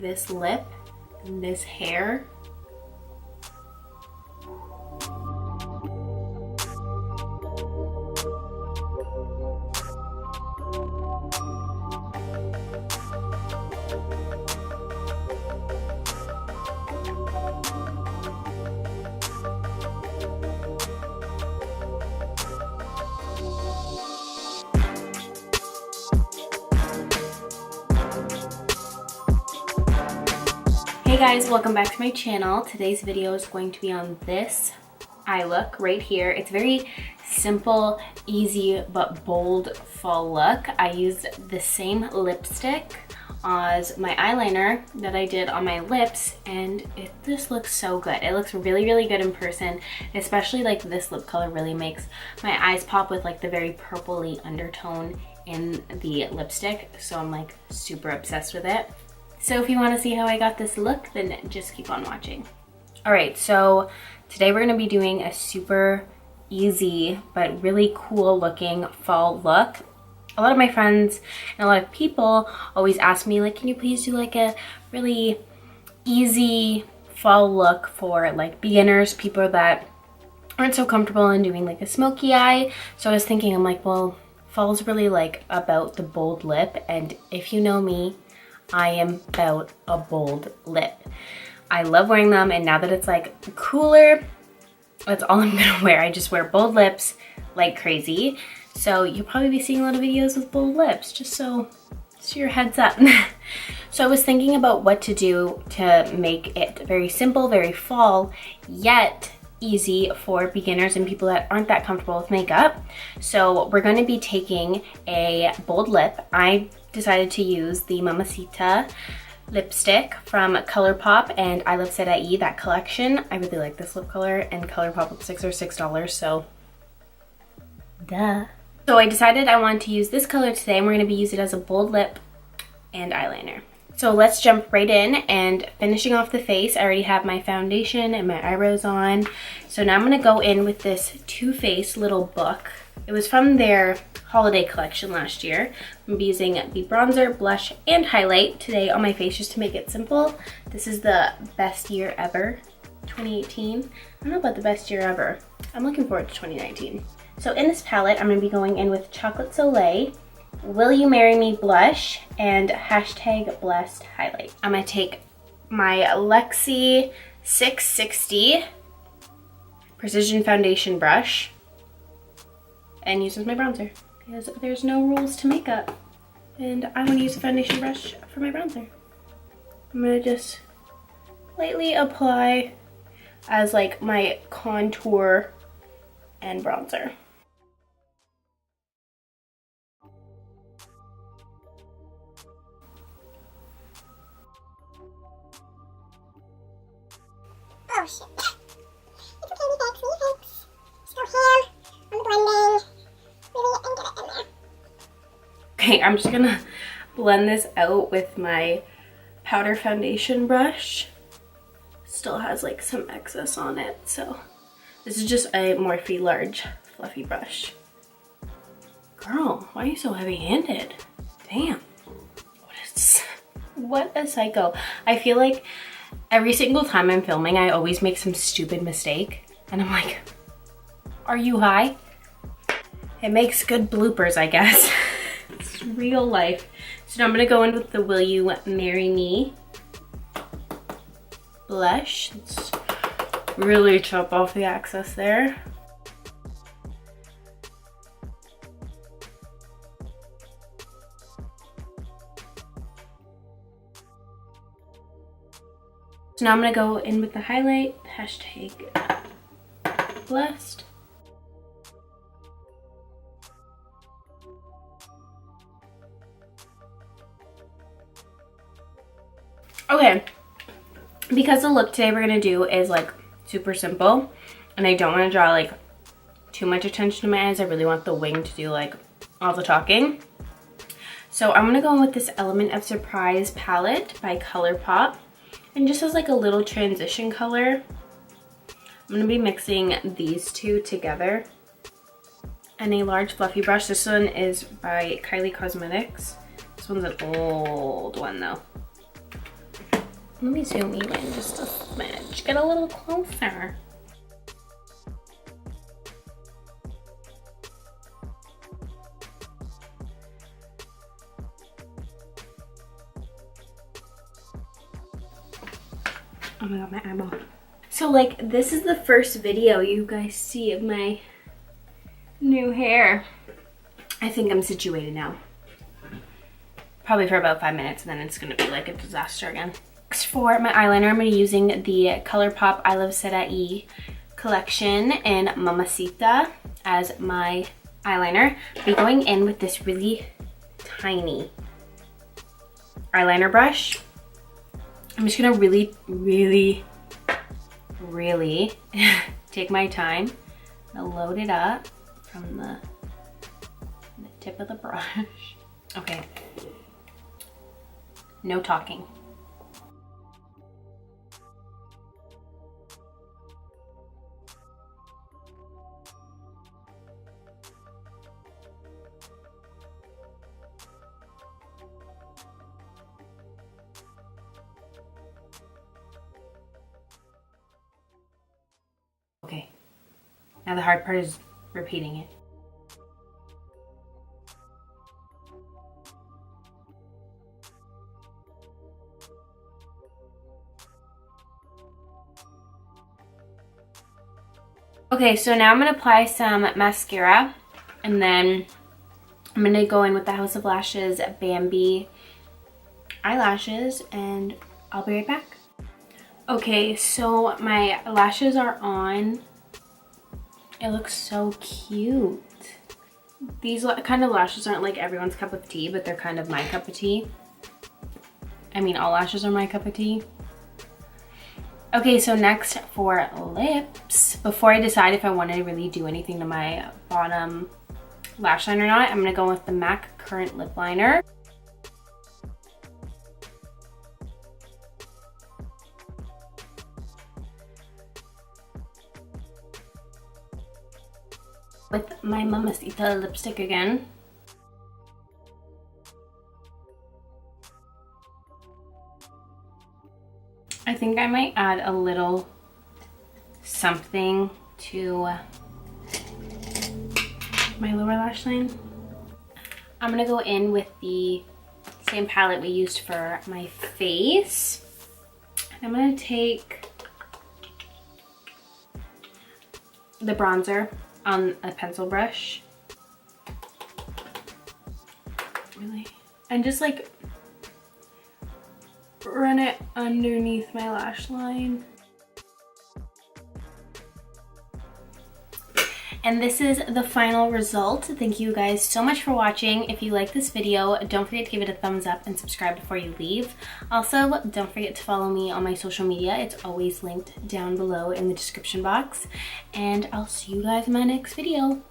this lip and this hair. Hey guys, welcome back to my channel. Today's video is going to be on this eye look right here. It's very simple, easy, but bold fall look. I used the same lipstick as my eyeliner that I did on my lips, and this looks so good. It looks really, really good in person, especially like this lip color really makes my eyes pop with like the very purpley undertone in the lipstick. So I'm like super obsessed with it. So if you want to see how I got this look, then just keep on watching. All right, so today we're going to be doing a super easy but really cool looking fall look. A lot of my friends and a lot of people always ask me, like, can you please do like a really easy fall look for like beginners, people that aren't so comfortable in doing like a smoky eye. So I was thinking, I'm like, well, fall's really like about the bold lip, and if you know me, I am about a bold lip. I love wearing them, and now that it's like cooler, that's all I'm gonna wear. I just wear bold lips like crazy. So you'll probably be seeing a lot of videos with bold lips, just so your heads up. So I was thinking about what to do to make it very simple, very fall, yet easy for beginners and people that aren't that comfortable with makeup. So we're gonna be taking a bold lip. I decided to use the Mamacita lipstick from ColourPop and I Love Serai, that collection. I really like this lip color, and ColourPop lipsticks are $6, so duh. So I decided I wanted to use this color today, and we're gonna be using it as a bold lip and eyeliner. So let's jump right in, and finishing off the face, I already have my foundation and my eyebrows on. So now I'm gonna go in with this Too Faced little book. It was from their holiday collection last year. I'm gonna be using the bronzer, blush, and highlight today on my face just to make it simple. This is the best year ever, 2018. I don't know about the best year ever. I'm looking forward to 2019. So in this palette, I'm gonna be going in with Chocolate Soleil, Will You Marry Me blush, and hashtag blessed highlight. I'm gonna take my Lexi 660 precision foundation brush and use as my bronzer, because there's no rules to makeup, and I want to use a foundation brush for my bronzer. I'm gonna just lightly apply as like my contour and bronzer. Oh shit. It's okay, we fix me, thanks. Just go ham on the blending. Really, and get it in there. Okay, I'm just gonna blend this out with my powder foundation brush. Still has like some excess on it, so this is just a Morphe large fluffy brush. Girl, why are you so heavy-handed? Damn. What a psycho. I feel like every single time I'm filming, I always make some stupid mistake, and I'm like, are you high? It makes good bloopers, I guess. It's real life. So now I'm gonna go in with the Will You Marry Me blush. Let's really chop off the excess there. So now I'm gonna go in with the highlight, hashtag blessed. Okay, because the look today we're gonna do is like super simple, and I don't wanna draw like too much attention to my eyes. I really want the wing to do like all the talking. So I'm gonna go in with this Element of Surprise palette by ColourPop. And just as like a little transition color, I'm gonna be mixing these two together. And a large fluffy brush. This one is by Kylie Cosmetics. This one's an old one though. Let me zoom you in just a smidge. Get a little closer. Oh my god, my eyeball. So like, this is the first video you guys see of my new hair. I think I'm situated now. Probably for about 5 minutes, and then it's gonna be like a disaster again. Next, for my eyeliner, I'm gonna be using the ColourPop I Love Serai collection in Mamacita as my eyeliner. I'll be going in with this really tiny eyeliner brush. I'm just gonna really take my time and load it up from the tip of the brush. Okay, no talking. Okay, now the hard part is repeating it. Okay, so now I'm gonna apply some mascara, and then I'm gonna go in with the House of Lashes Bambi eyelashes, and I'll be right back. Okay, so my lashes are on. It looks so cute. These kind of lashes aren't like everyone's cup of tea, but they're kind of my cup of tea. I mean, all lashes are my cup of tea. Okay, so next for lips, before I decide if I want to really do anything to my bottom lash line or not, I'm gonna go with the MAC Current Lip Liner. With my Mamacita lipstick again. I think I might add a little something to my lower lash line. I'm gonna go in with the same palette we used for my face. I'm gonna take the bronzer on a pencil brush. Really? And just like run it underneath my lash line. And this is the final result. Thank you guys so much for watching. If you like this video, don't forget to give it a thumbs up and subscribe before you leave. Also, don't forget to follow me on my social media. It's always linked down below in the description box. And I'll see you guys in my next video.